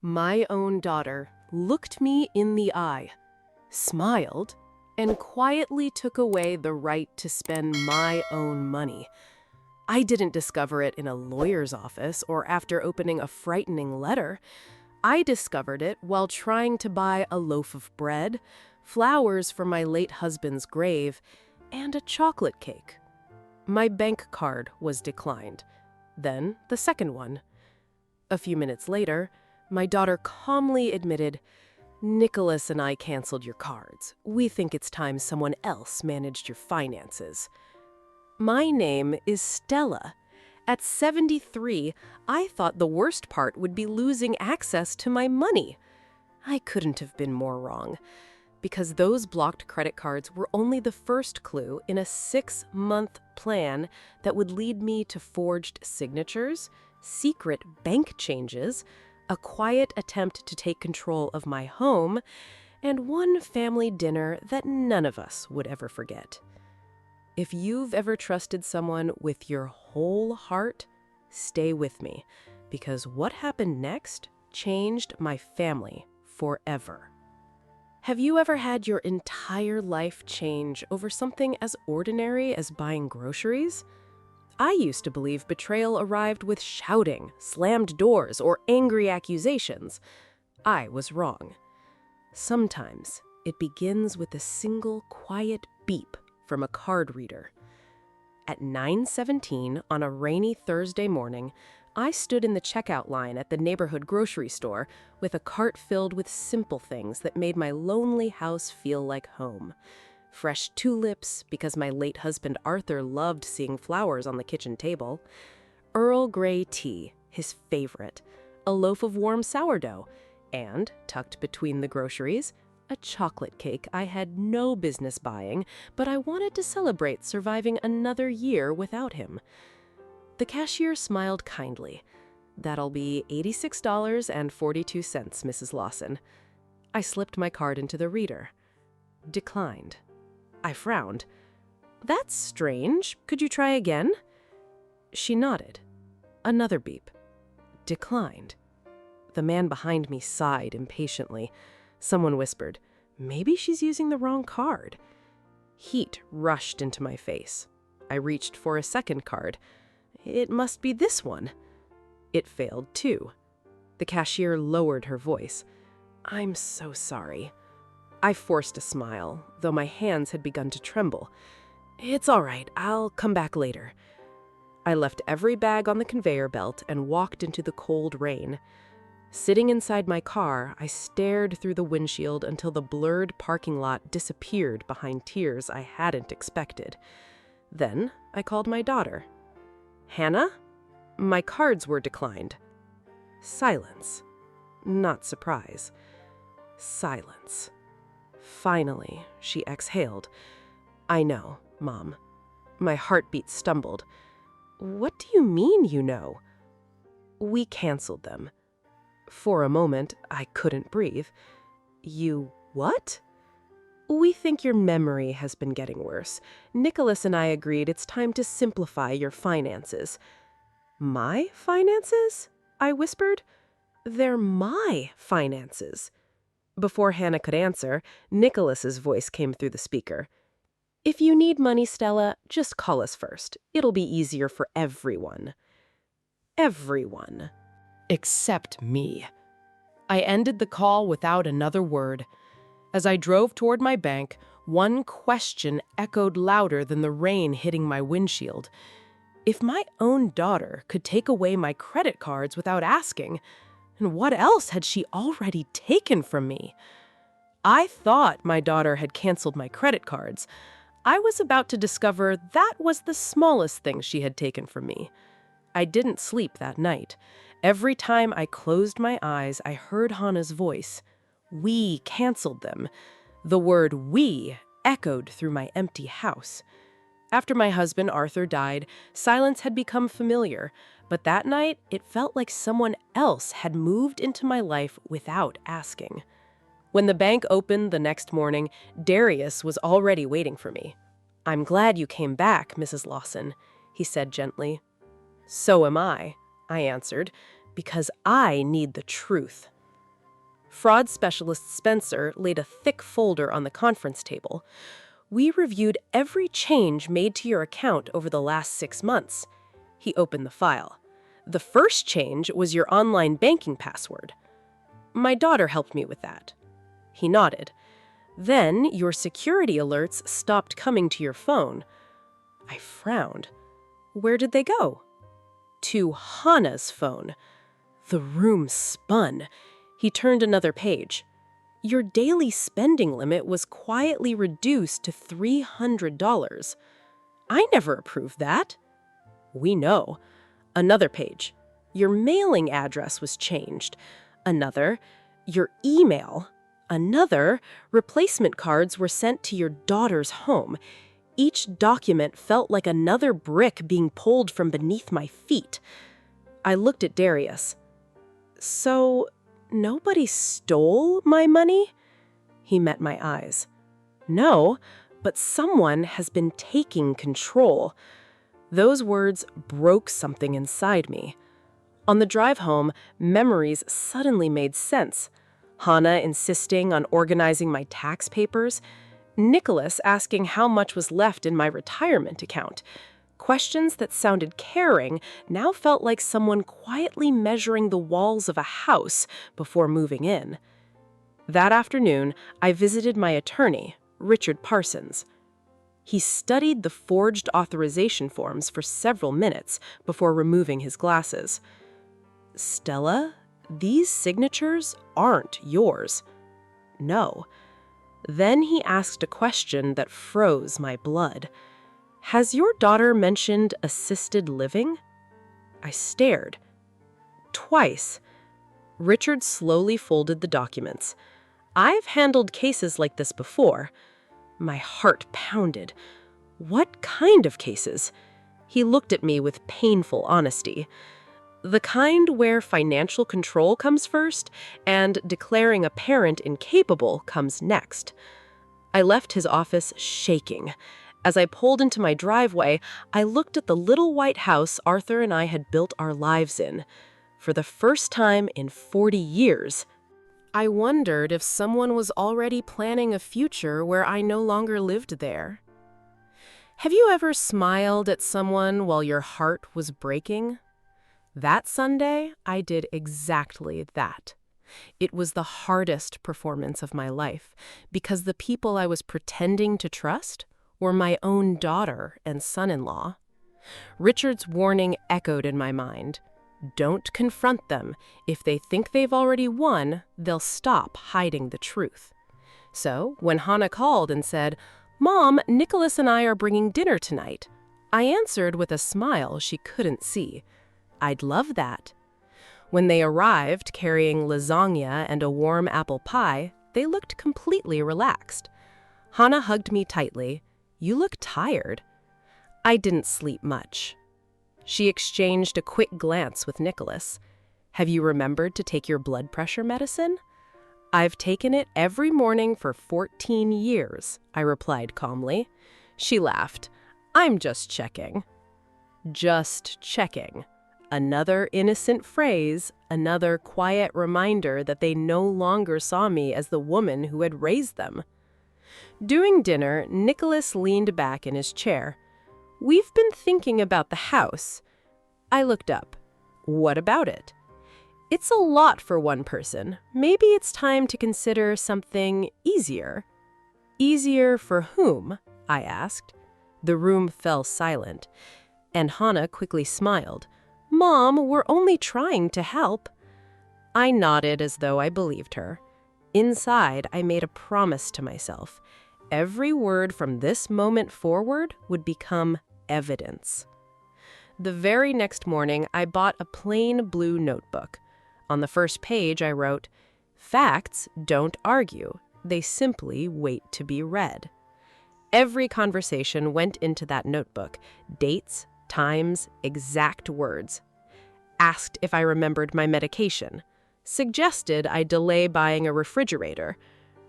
My own daughter looked me in the eye, smiled, and quietly took away the right to spend my own money. I didn't discover it in a lawyer's office or after opening a frightening letter. I discovered it while trying to buy a loaf of bread, flowers for my late husband's grave, and a chocolate cake. My bank card was declined. Then the second one. A few minutes later, my daughter calmly admitted, "Nicholas and I canceled your cards. We think it's time someone else managed your finances." My name is Stella. At 73, I thought the worst part would be losing access to my money. I couldn't have been more wrong, because those blocked credit cards were only the first clue in a 6-month plan that would lead me to forged signatures, secret bank changes, a quiet attempt to take control of my home, and one family dinner that none of us would ever forget. If you've ever trusted someone with your whole heart, stay with me, because what happened next changed my family forever. Have you ever had your entire life change over something as ordinary as buying groceries? I used to believe betrayal arrived with shouting, slammed doors, or angry accusations. I was wrong. Sometimes it begins with a single quiet beep from a card reader. At 9:17 on a rainy Thursday morning, I stood in the checkout line at the neighborhood grocery store with a cart filled with simple things that made my lonely house feel like home. Fresh tulips, because my late husband Arthur loved seeing flowers on the kitchen table. Earl Grey tea, his favorite. A loaf of warm sourdough. And, tucked between the groceries, a chocolate cake I had no business buying, but I wanted to celebrate surviving another year without him. The cashier smiled kindly. "That'll be $86.42, Mrs. Lawson." I slipped my card into the reader. Declined. I frowned. "That's strange. Could you try again?" She nodded. Another beep. Declined. The man behind me sighed impatiently. Someone whispered, "Maybe she's using the wrong card." Heat rushed into my face. I reached for a second card. "It must be this one." It failed too. The cashier lowered her voice. "I'm so sorry." I forced a smile, though my hands had begun to tremble. "It's all right. I'll come back later." I left every bag on the conveyor belt and walked into the cold rain. Sitting inside my car, I stared through the windshield until the blurred parking lot disappeared behind tears I hadn't expected. Then I called my daughter. "Hannah?" My cards were declined. Silence. Not surprise. Silence. Finally, she exhaled. "I know, Mom." My heartbeat stumbled. "What do you mean, you know?" "We canceled them." For a moment, I couldn't breathe. "You what?" "We think your memory has been getting worse. Nicholas and I agreed it's time to simplify your finances." "My finances?" I whispered. "They're my finances." Before Hannah could answer, Nicholas's voice came through the speaker. "If you need money, Stella, just call us first. It'll be easier for everyone." Everyone. Except me. I ended the call without another word. As I drove toward my bank, one question echoed louder than the rain hitting my windshield. If my own daughter could take away my credit cards without asking, and what else had she already taken from me? I thought my daughter had canceled my credit cards. I was about to discover that was the smallest thing she had taken from me. I didn't sleep that night. Every time I closed my eyes, I heard Hannah's voice. We canceled them. The word "we" echoed through my empty house. After my husband Arthur died, silence had become familiar, but that night it felt like someone else had moved into my life without asking. When the bank opened the next morning, Darius was already waiting for me. "I'm glad you came back, Mrs. Lawson," he said gently. "So am I," I answered, "because I need the truth." Fraud specialist Spencer laid a thick folder on the conference table. We reviewed every change made to your account over the last 6 months. He opened the file. The first change was your online banking password. My daughter helped me with that. He nodded. Then your security alerts stopped coming to your phone. I frowned. Where did they go? To Hannah's phone. The room spun. He turned another page. Your daily spending limit was quietly reduced to $300. I never approved that. We know. Another page. Your mailing address was changed. Another. Your email. Another. Replacement cards were sent to your daughter's home. Each document felt like another brick being pulled from beneath my feet. I looked at Darius. So, nobody stole my money? He met my eyes. No, but someone has been taking control. Those words broke something inside me. On the drive home, memories suddenly made sense. Hannah insisting on organizing my tax papers. Nicholas asking how much was left in my retirement account. Questions that sounded caring now felt like someone quietly measuring the walls of a house before moving in. That afternoon, I visited my attorney, Richard Parsons. He studied the forged authorization forms for several minutes before removing his glasses. Stella, these signatures aren't yours. No. Then he asked a question that froze my blood. Has your daughter mentioned assisted living? I stared. Twice. Richard slowly folded the documents. I've handled cases like this before. My heart pounded. What kind of cases? He looked at me with painful honesty. The kind where financial control comes first and declaring a parent incapable comes next. I left his office shaking. As I pulled into my driveway, I looked at the little white house Arthur and I had built our lives in. For the first time in 40 years, I wondered if someone was already planning a future where I no longer lived there. Have you ever smiled at someone while your heart was breaking? That Sunday, I did exactly that. It was the hardest performance of my life because the people I was pretending to trust were my own daughter and son-in-law. Richard's warning echoed in my mind. Don't confront them. If they think they've already won, they'll stop hiding the truth. So, when Hannah called and said, "Mom, Nicholas and I are bringing dinner tonight," I answered with a smile she couldn't see. I'd love that. When they arrived carrying lasagna and a warm apple pie, they looked completely relaxed. Hannah hugged me tightly. "You look tired." I didn't sleep much. She exchanged a quick glance with Nicholas. "Have you remembered to take your blood pressure medicine?" "I've taken it every morning for 14 years, I replied calmly. She laughed. "I'm just checking." Just checking. Another innocent phrase, another quiet reminder that they no longer saw me as the woman who had raised them. During dinner, Nicholas leaned back in his chair. "We've been thinking about the house." I looked up. "What about it?" "It's a lot for one person. Maybe it's time to consider something easier." "Easier for whom?" I asked. The room fell silent, and Hannah quickly smiled. "Mom, we're only trying to help." I nodded as though I believed her. Inside, I made a promise to myself. Every word from this moment forward would become evidence. The very next morning, I bought a plain blue notebook. On the first page, I wrote, "Facts don't argue. They simply wait to be read." Every conversation went into that notebook. Dates, times, exact words. Asked if I remembered my medication. Suggested I delay buying a refrigerator.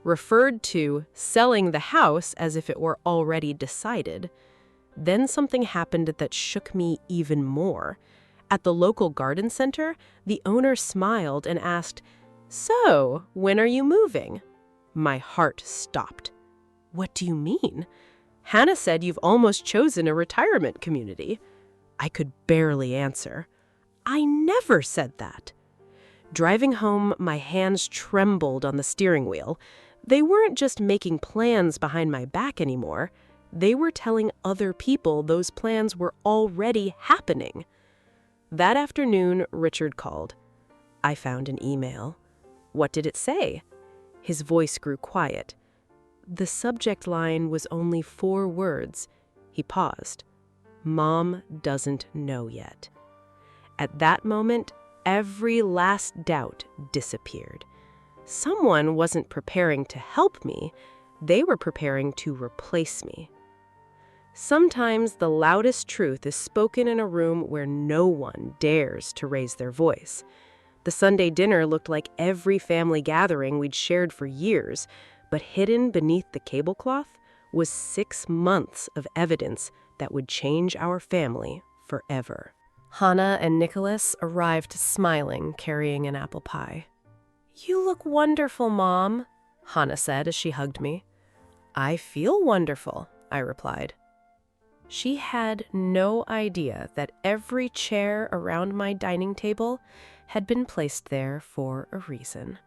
Referred to selling the house as if it were already decided. Then something happened that shook me even more. At the local garden center, the owner smiled and asked, So, when are you moving? My heart stopped. What do you mean? Hannah said you've almost chosen a retirement community. I could barely answer. I never said that. Driving home, my hands trembled on the steering wheel. They weren't just making plans behind my back anymore. They were telling other people those plans were already happening. That afternoon, Richard called. I found an email. What did it say? His voice grew quiet. The subject line was only 4 words. He paused. Mom doesn't know yet. At that moment, every last doubt disappeared. Someone wasn't preparing to help me. They were preparing to replace me. Sometimes the loudest truth is spoken in a room where no one dares to raise their voice. The Sunday dinner looked like every family gathering we'd shared for years, but hidden beneath the tablecloth was 6 months of evidence that would change our family forever. Hannah and Nicholas arrived smiling, carrying an apple pie. "You look wonderful, Mom," Hannah said as she hugged me. "I feel wonderful," I replied. She had no idea that every chair around my dining table had been placed there for a reason.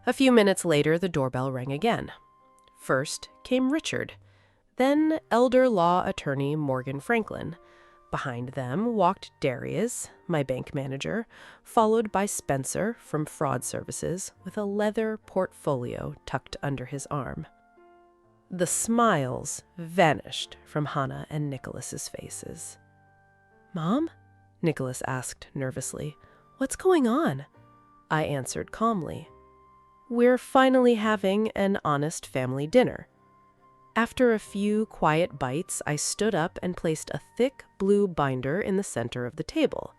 A few minutes later, the doorbell rang again. First came Richard, then elder law attorney Morgan Franklin. Behind them walked Darius, my bank manager, followed by Spencer from Fraud Services with a leather portfolio tucked under his arm. The smiles vanished from Hannah and Nicholas's faces. "Mom?" Nicholas asked nervously. "What's going on?" I answered calmly. "We're finally having an honest family dinner." After a few quiet bites, I stood up and placed a thick blue binder in the center of the table.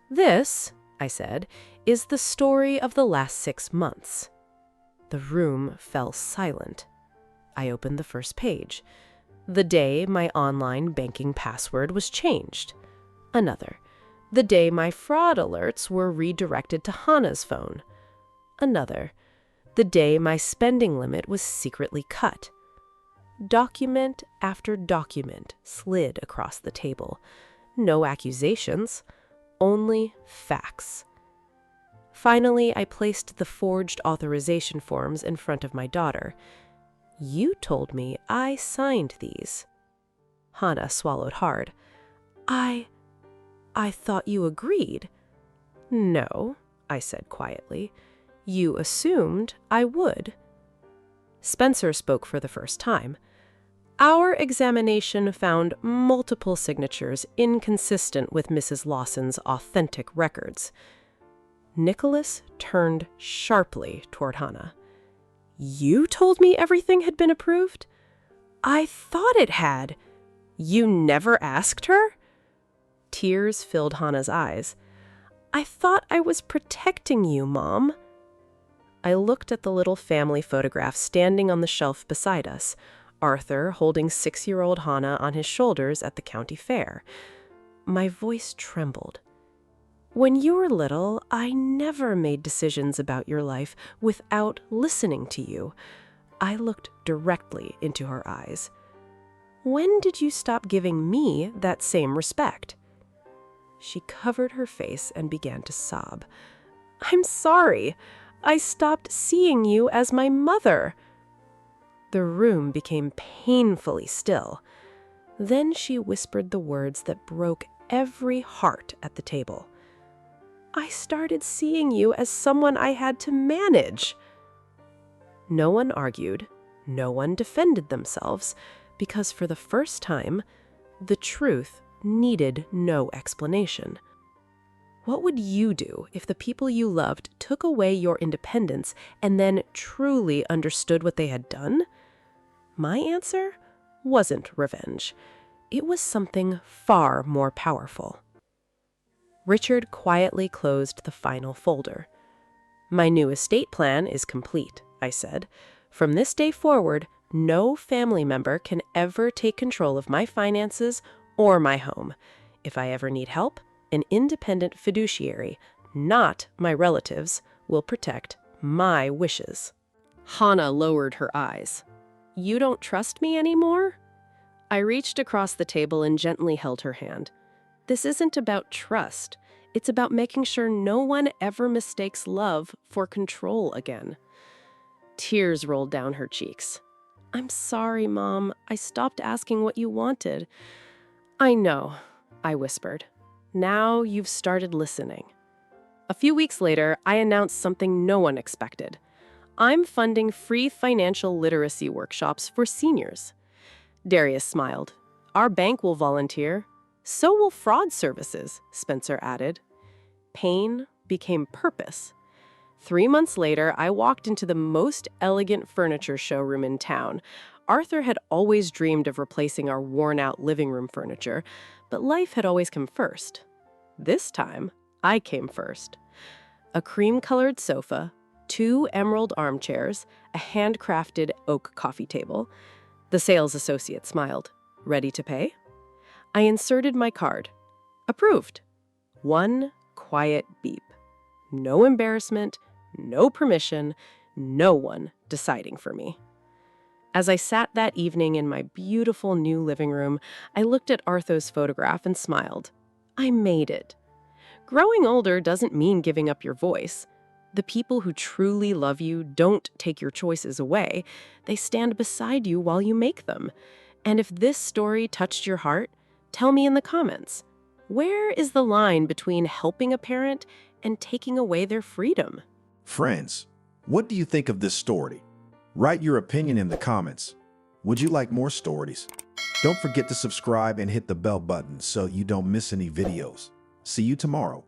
"This," I said, "is the story of the last 6 months." The room fell silent. I opened the first page. The day my online banking password was changed. Another. The day my fraud alerts were redirected to Hannah's phone. Another. The day my spending limit was secretly cut. Document after document slid across the table. No accusations, only facts. Finally, I placed the forged authorization forms in front of my daughter. "You told me I signed these." Hannah swallowed hard. I thought you agreed." "No," I said quietly. "You assumed I would." Spencer spoke for the first time. "Our examination found multiple signatures inconsistent with Mrs. Lawson's authentic records." Nicholas turned sharply toward Hannah. "You told me everything had been approved?" "I thought it had." "You never asked her?" Tears filled Hannah's eyes. "I thought I was protecting you, Mom." I looked at the little family photograph standing on the shelf beside us, Arthur holding 6-year-old Hannah on his shoulders at the county fair. My voice trembled. "When you were little, I never made decisions about your life without listening to you." I looked directly into her eyes. "When did you stop giving me that same respect?" She covered her face and began to sob. "I'm sorry. I stopped seeing you as my mother." The room became painfully still. Then she whispered the words that broke every heart at the table. "I started seeing you as someone I had to manage." No one argued, no one defended themselves, because for the first time, the truth needed no explanation. What would you do if the people you loved took away your independence and then truly understood what they had done? My answer wasn't revenge. It was something far more powerful. Richard quietly closed the final folder. "My new estate plan is complete," I said. "From this day forward, no family member can ever take control of my finances or my home. If I ever need help, an independent fiduciary, not my relatives, will protect my wishes." Hannah lowered her eyes. "You don't trust me anymore?" I reached across the table and gently held her hand. "This isn't about trust. It's about making sure no one ever mistakes love for control again." Tears rolled down her cheeks. "I'm sorry, Mom. I stopped asking what you wanted." "I know," I whispered. "Now you've started listening." A few weeks later, I announced something no one expected. I'm funding free financial literacy workshops for seniors. Darius smiled. "Our bank will volunteer. So will fraud services," Spencer added. Pain became purpose. 3 months later, I walked into the most elegant furniture showroom in town. Arthur had always dreamed of replacing our worn-out living room furniture, but life had always come first. This time, I came first. A cream-colored sofa, 2 emerald armchairs, a handcrafted oak coffee table. The sales associate smiled. "Ready to pay?" I inserted my card. Approved. One quiet beep. No embarrassment, no permission, no one deciding for me. As I sat that evening in my beautiful new living room, I looked at Arthur's photograph and smiled. I made it. Growing older doesn't mean giving up your voice. The people who truly love you don't take your choices away. They stand beside you while you make them. And if this story touched your heart, tell me in the comments. Where is the line between helping a parent and taking away their freedom? Friends, what do you think of this story? Write your opinion in the comments. Would you like more stories? Don't forget to subscribe and hit the bell button so you don't miss any videos. See you tomorrow.